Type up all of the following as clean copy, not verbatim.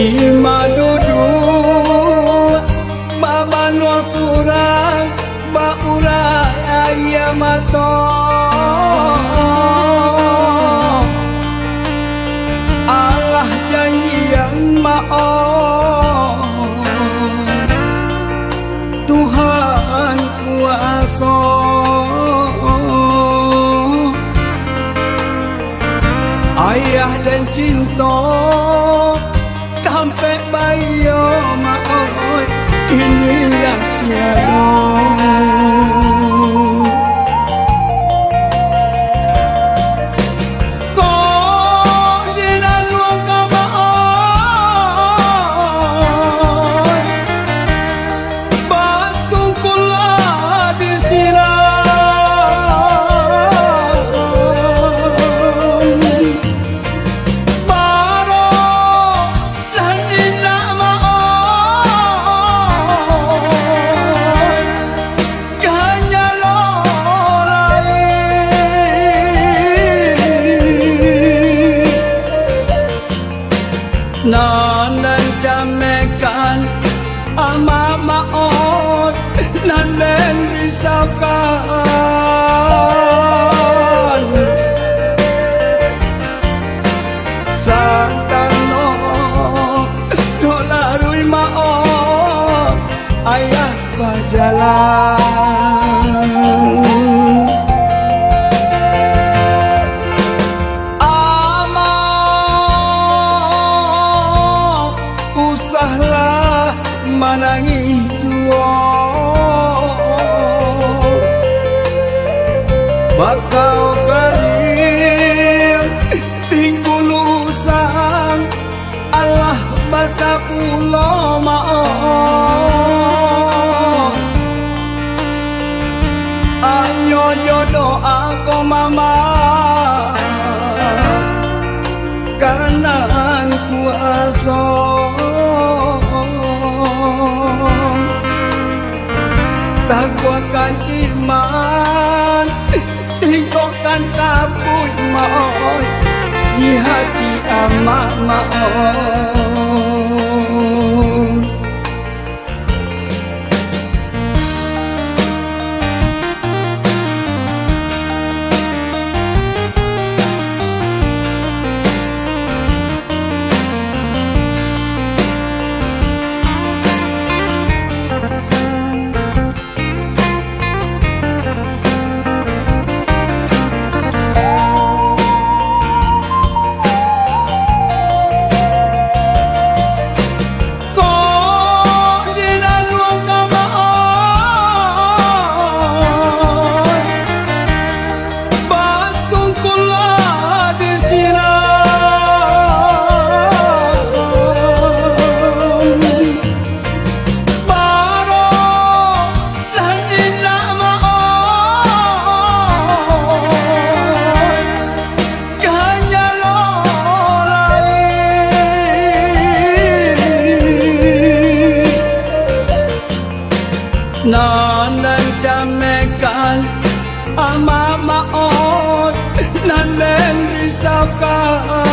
Imadudu Babano surang Baura ayamato Allah janji yang maaf Tuhan kuasa Ayah dan cinta sampai bayo maoi inilah tiada Nanan jamekan ama maot nanen risaukan Santano dolarui maot ayah berjalan manangi dua bakau garing tingkulu sang Allah basa pulau maaf anyo jodoh aku mama kanan kuasa Taguakan iman Singkokkan kabut maoi Di hati amak maoi Nanan jamekan ama maot nanen risaukan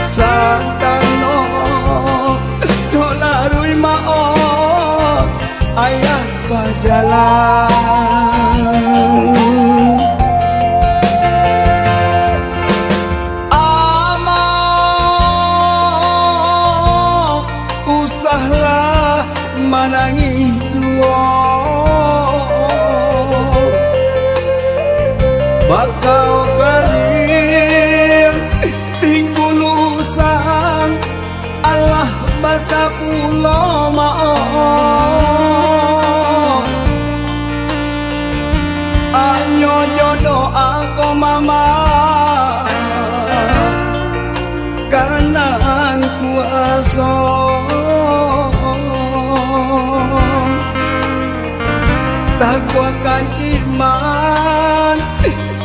Santano dolarui maot ayah berjalan manangi dua bakau garing tingkulu sang Allah basa pulau maaf anyo jodoh aku mama kanan kuasa Taguakan iman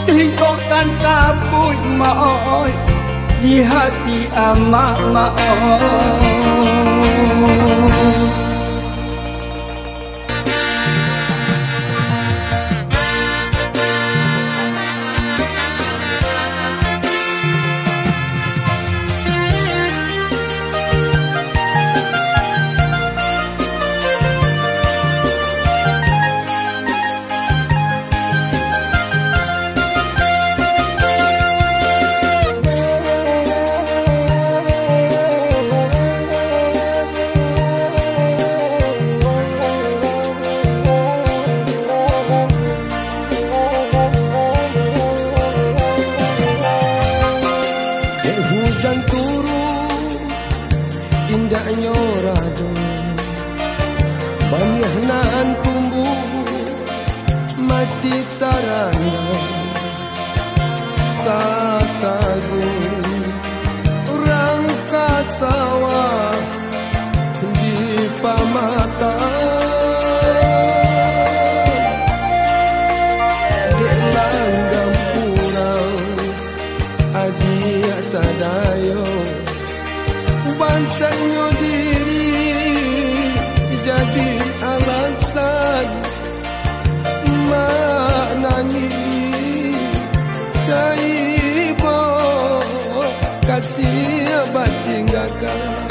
Singkokkan kabut maoi Di hati amak maoi tarana tatagung rangka sawah di pamata dek langgam kurang adia tadayo bansanya diri jadi alasan maknani kaibo kasih batinggakan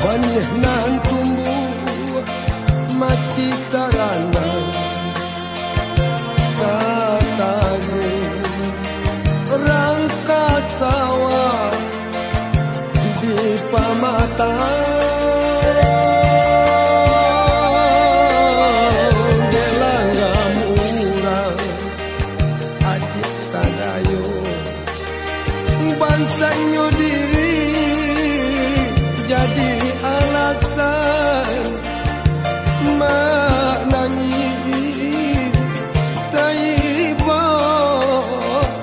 banyak nan tumbuh mati karana tatagung rangka sawah di pamata delanggam urang adik tadayo bansanya diri jadi alasan maknani taibo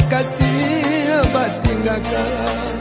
kasih batinggakan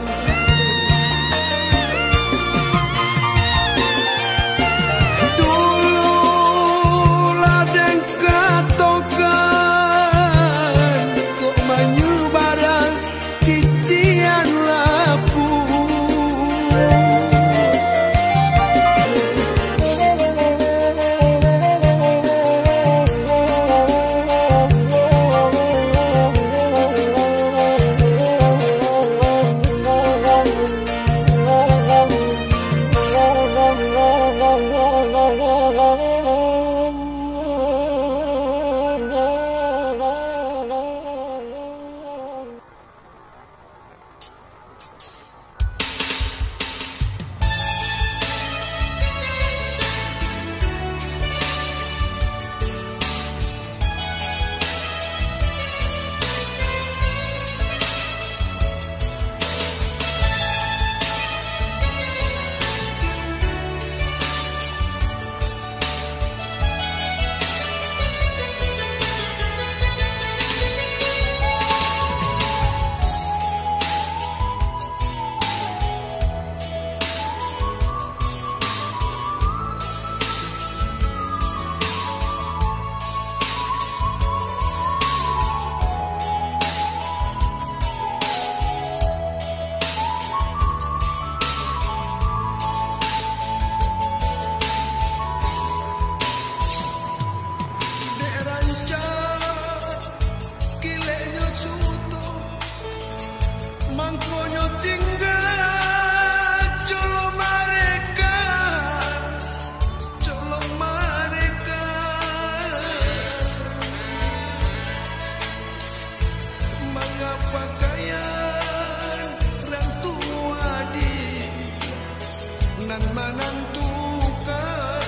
nan menentukan.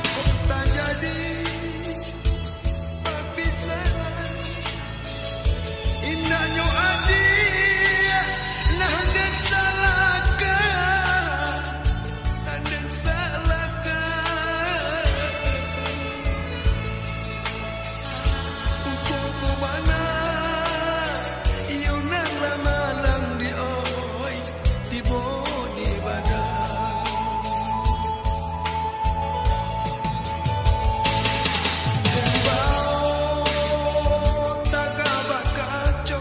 Kok tak jadi perpisahan, indahnya adik nah dan salahkan, dan salahkan. Untuk ke mana iyo nan lama lang di oi tibo di badan. Kembau tak kabar kacau,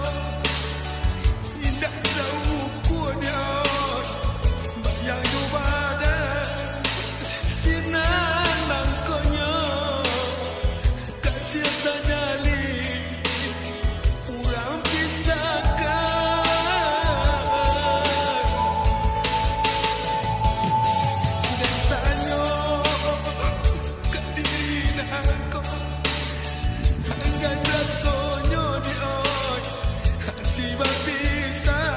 indah jauh kuat bayang di badan. Sinan langkonya kasih terjali urang pisahkan. Dan tanya ke diri nako anggan rasanya di oi hati berpisah.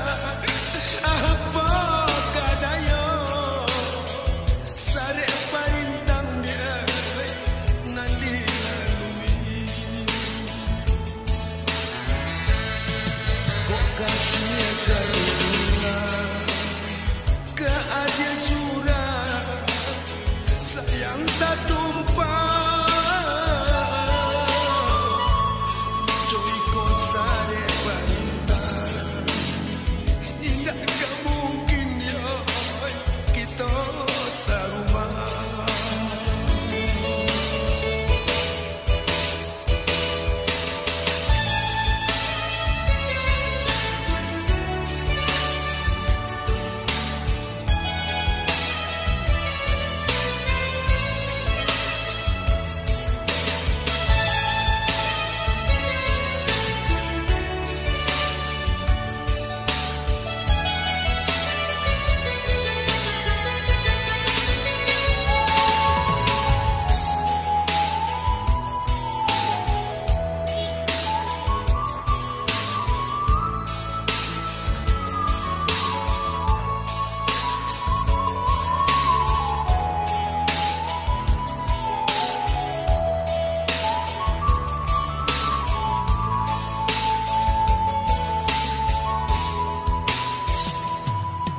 Apa kadaya sare parintang dia nanti lalui. Kok kasih karuna ke aja surat sayang tak tumpah. Joy ko sare parintang indah gak mungkin ya kita sarumah.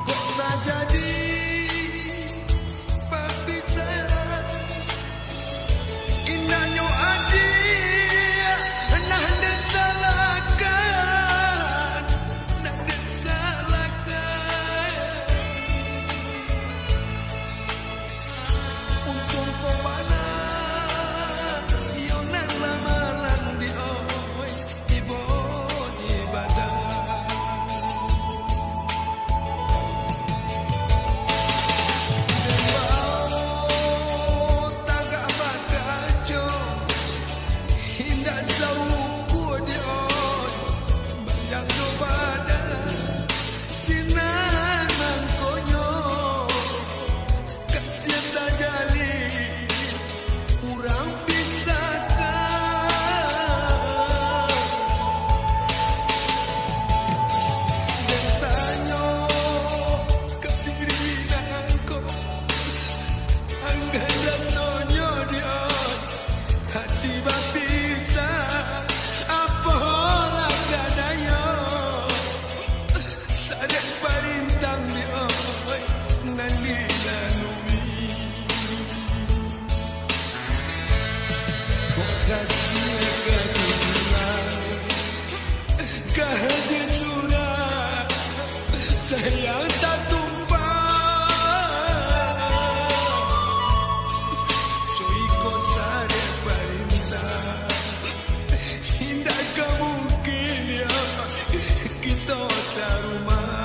Kok tak jadi perpisahan, indahnya adik nah dan salahkan, nah dan salahkan. Untung kau mana iyo nan lama lang di oi ibo di badan. Kembau tak kabar kacau, indah jauh kuat di oi bayang di badan. Sinan mangkonyo kasih tak jali urang pisahkan. Dan tanya ke diri nako anggan rasanya di oi hati berpisah. Apa lah kadaya sare parintang di oi nanti lalui. Kok kasih kaduna kahadi surat sayang tak tumpah. Joy ko sare parintang indah gak mungkin ya kita sarumah.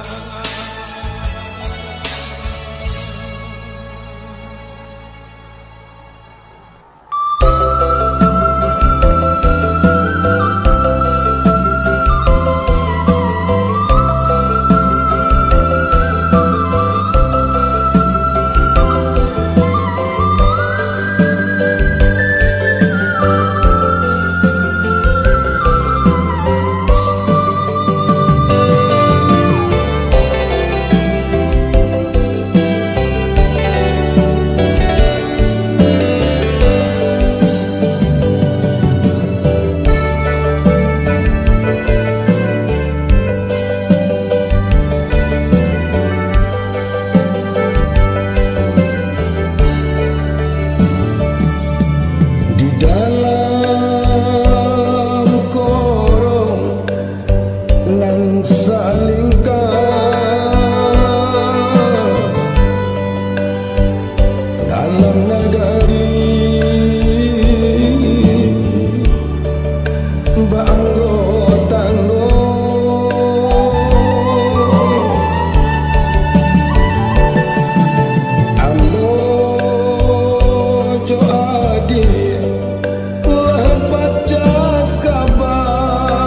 dan salingkah dalam nagari banggo-tanggo ambo jo adi lah baca kabar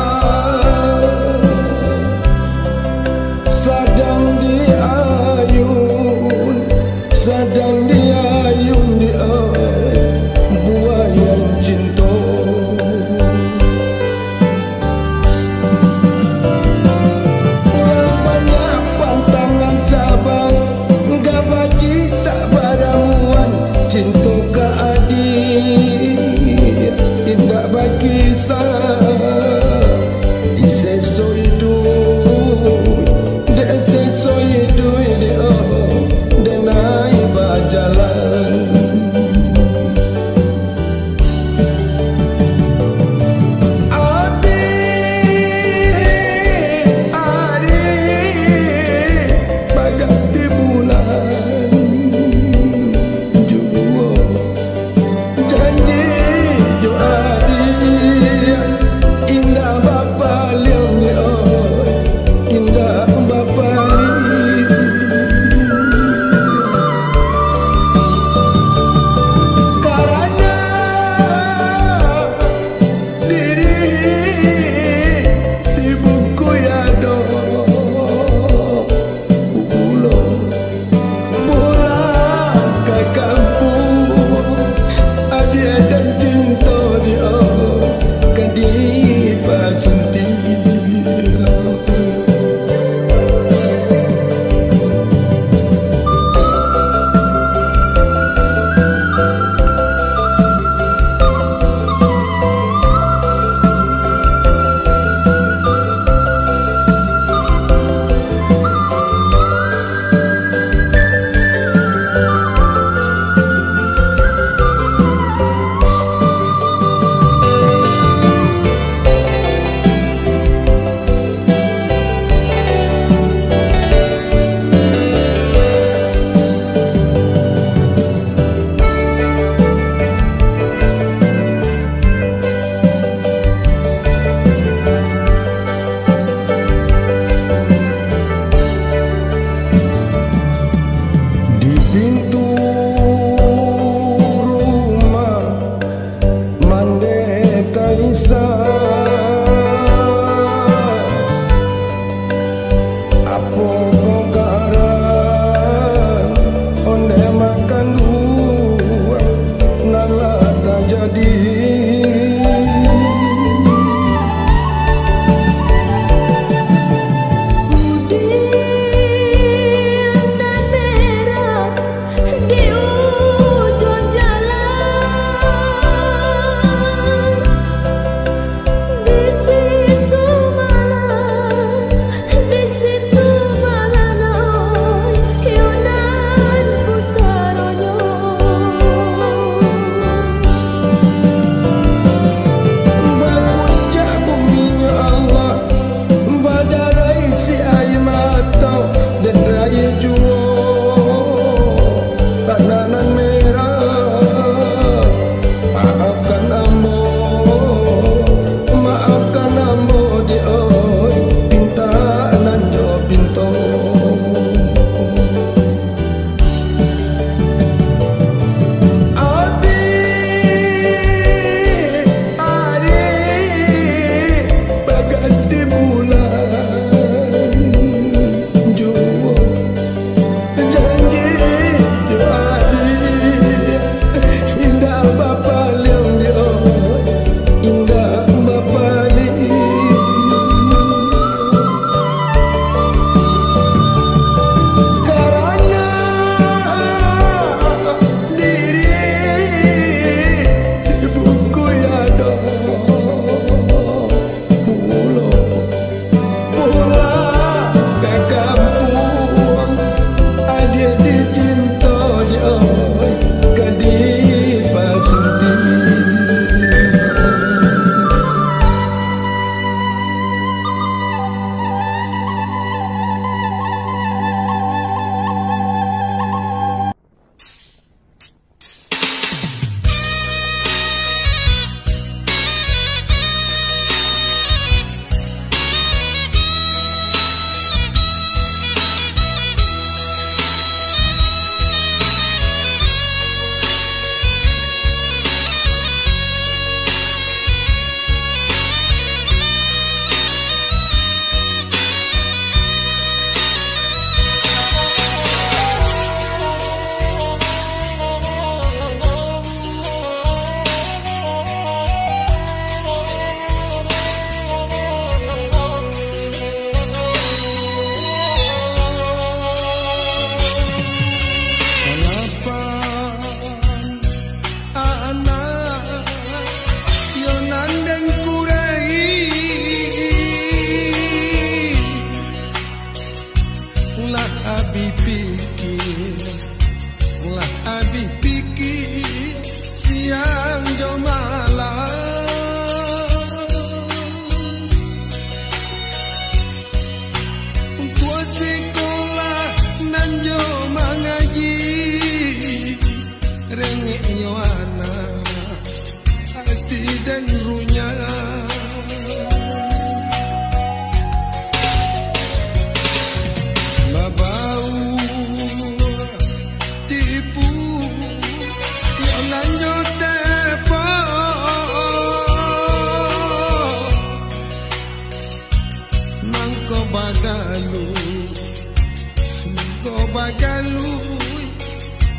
bagalu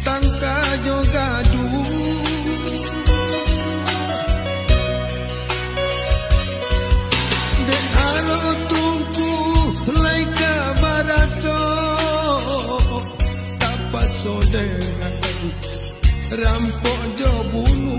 tangka jogadu de alo tungku laika barato tapat sodera rampok jo bulu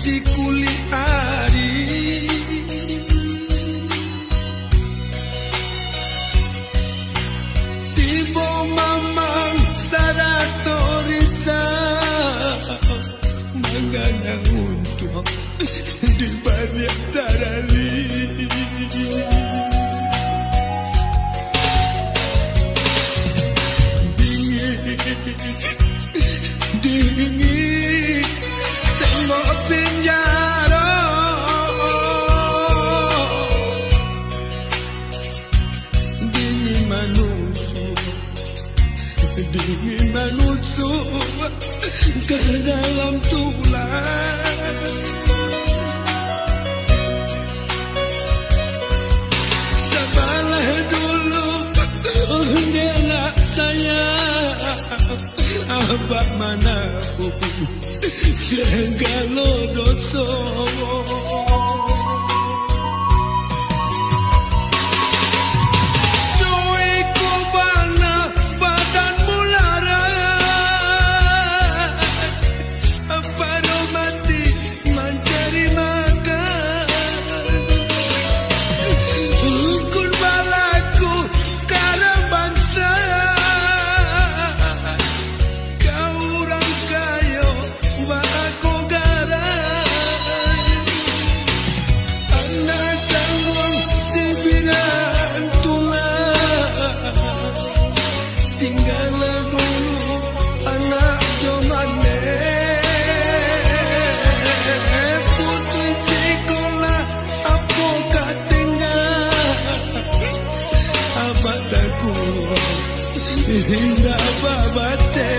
si kuli ari tibo mamang sarato risa mangana untuk di balik tarali dingin tengok penjara dingin manusia ke dalam tulang sebalah dulu nela saya abak mana segala dosa duiku bana badan mulara separuh mati mencari makan ukun balaku karena bangsa hingga babate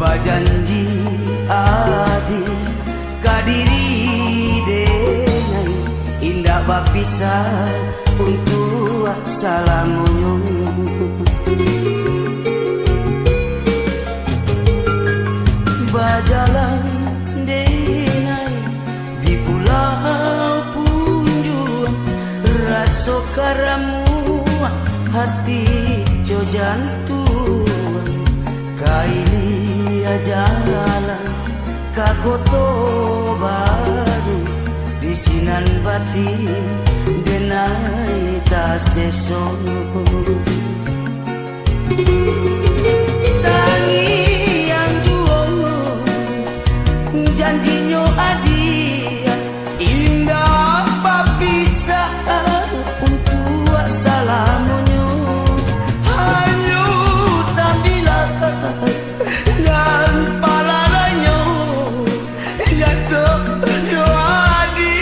Bajanji adi kadiri dengan indah bapisah untuk salamunyo. Bajalan dengan di pulau Punjuan, rasa karamu hati jo jantung kaili jalan kagoto baru di sinan bati denai ta sesono tangi yang juono janjinyo adia indah papisah untuk salamunyo hanyu tambilah dan palananyo jatuh yo adi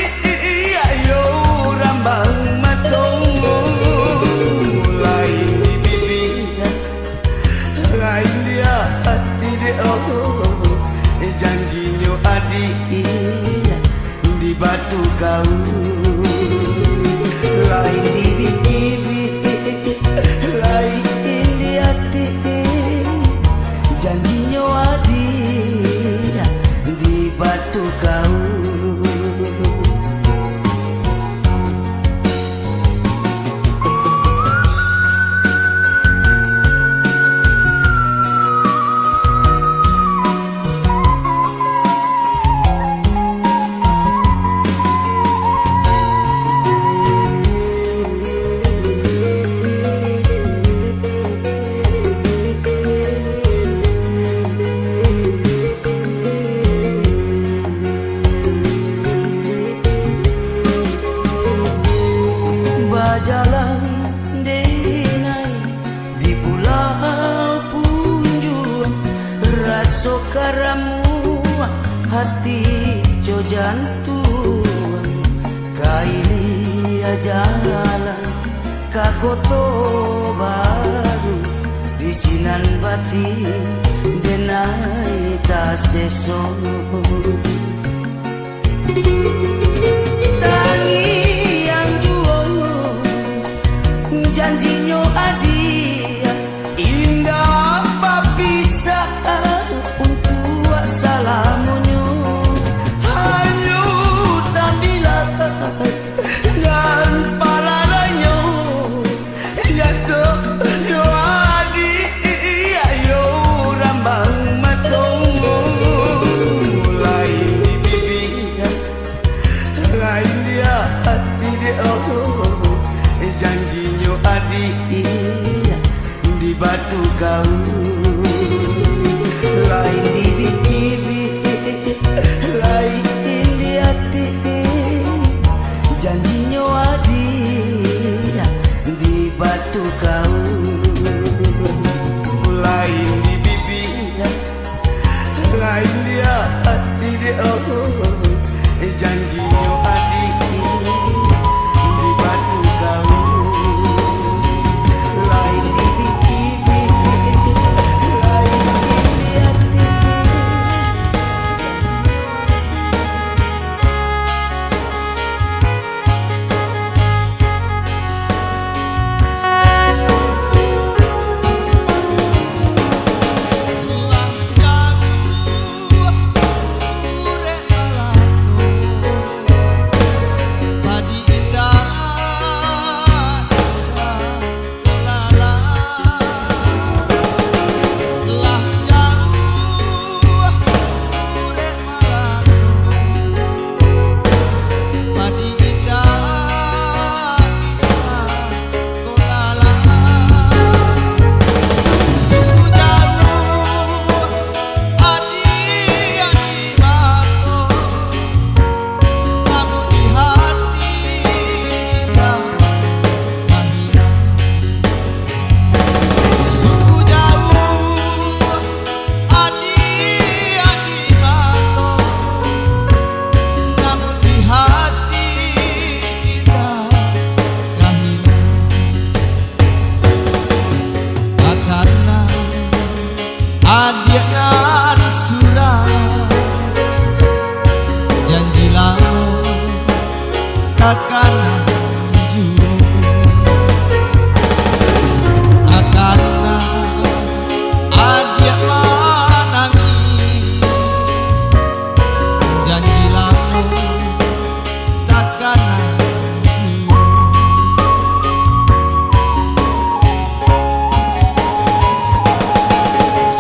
yo rambang matong lain di bibir lain dia hati dia janjinya adi di batu kau lain di bibir lain di hati janjinya adi di batu kau. Jalan denai di pulau Punjuan, rasa karamu hati jo jantung kaili jalan kagoto baru di sinan bati denai ta sesono tangi janjinya adia indah papisah untuk salamunyo hanyu tambilah dan palananyo jatuh yo adi yo rambang matong lain adik nan surat janjilah takkan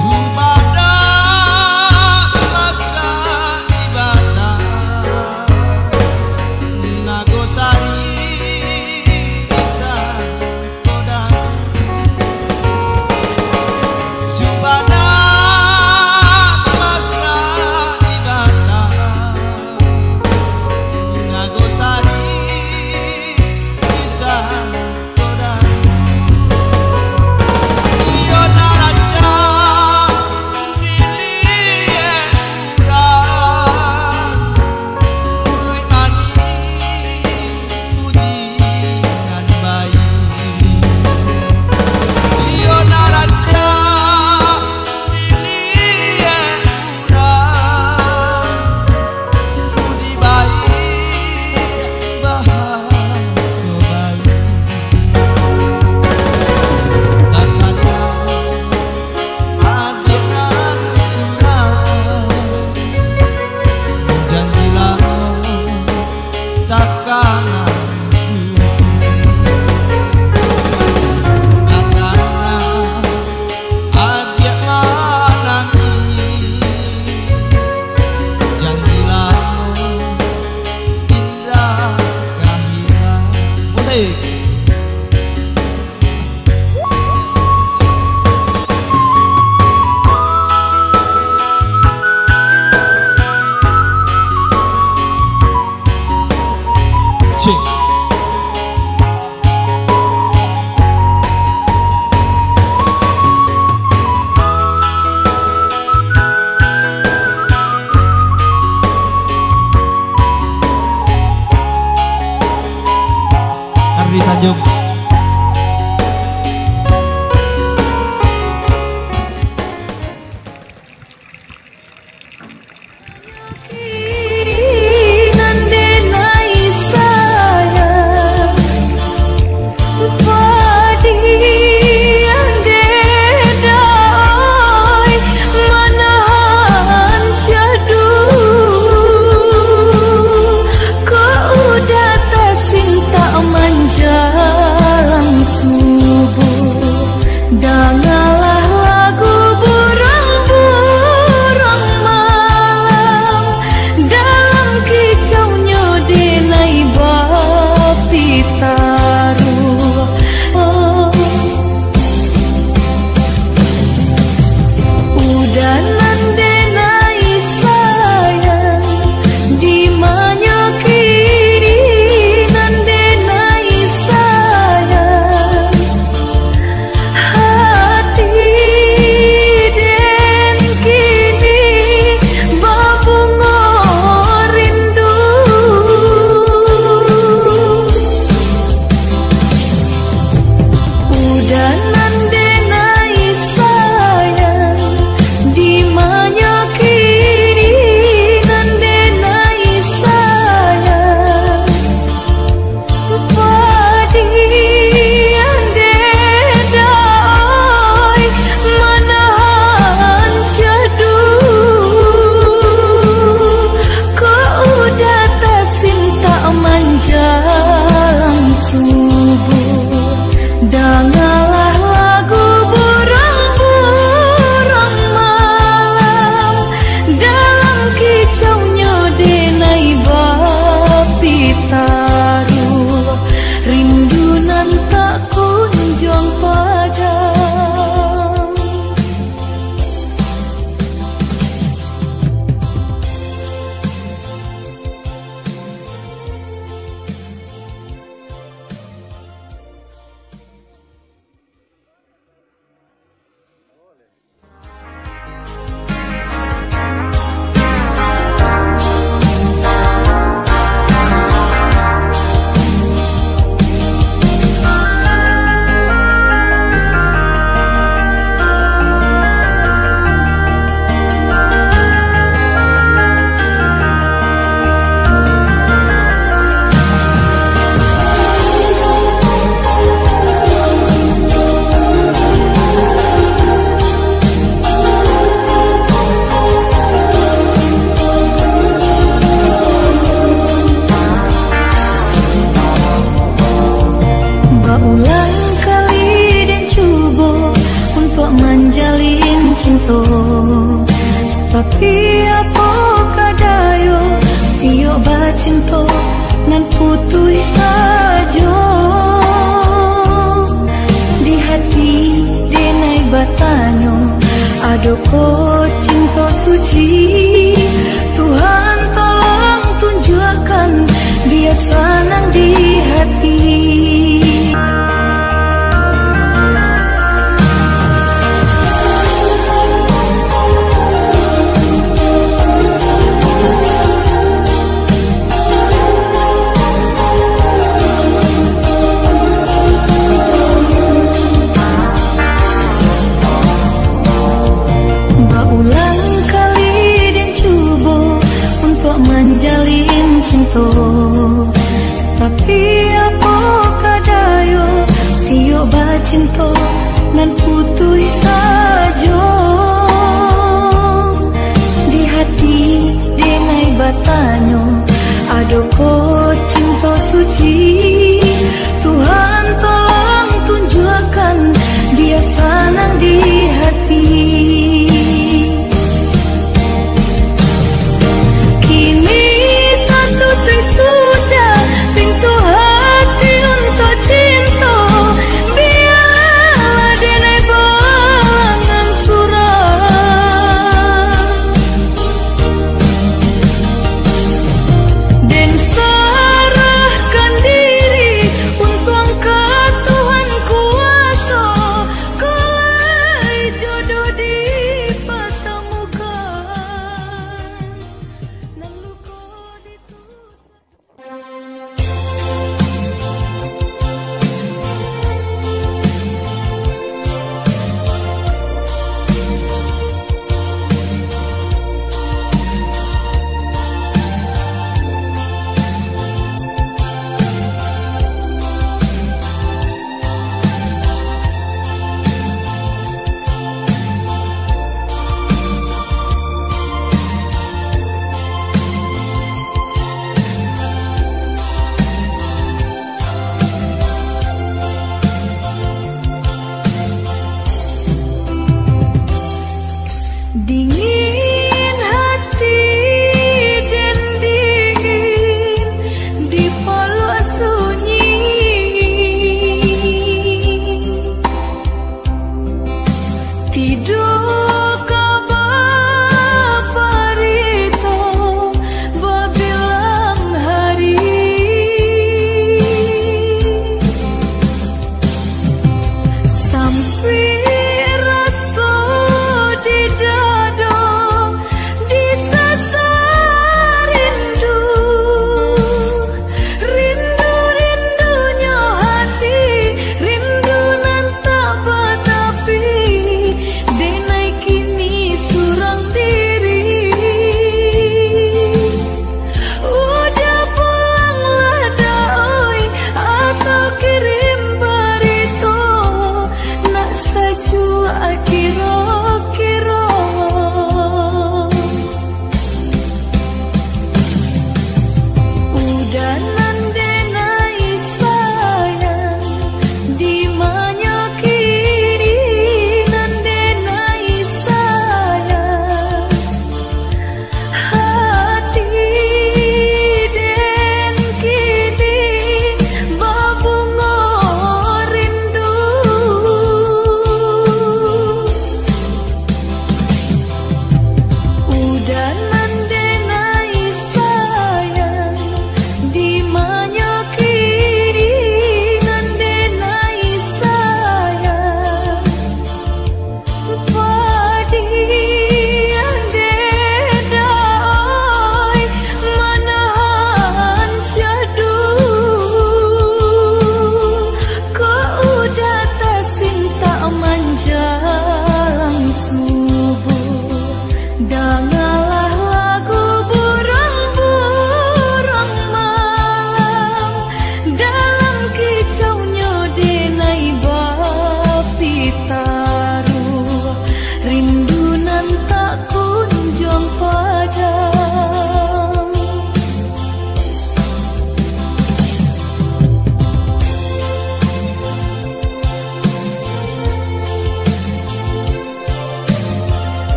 Subhana cinta. Tapi apa kadayo iyo bacinta nan putui saja. Di hati denai batanyo ado ko cinta suci. Tuhan tolong tunjukkan dia senang di hati. Berulang kali dan coba untuk menjalin cinta. Tapi apa kadayo tiyo bacinta nan putui saja. Di hati denai batanyo ado ko cinta suci. Tuhan tolong tunjukkan dia senang di hati. Kini tak tutup sudah pintu hati untuk cinta. Biarlah denai balangan surat dan serahkan diri untuk angkat Tuhan kuasa. Kalau jodoh dipertemukan nan luka ditusuk. Dingin hati dan dingin di palua sunyi. Tidur kabar parito babilang hari. Sampai rasa di dada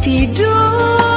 tidur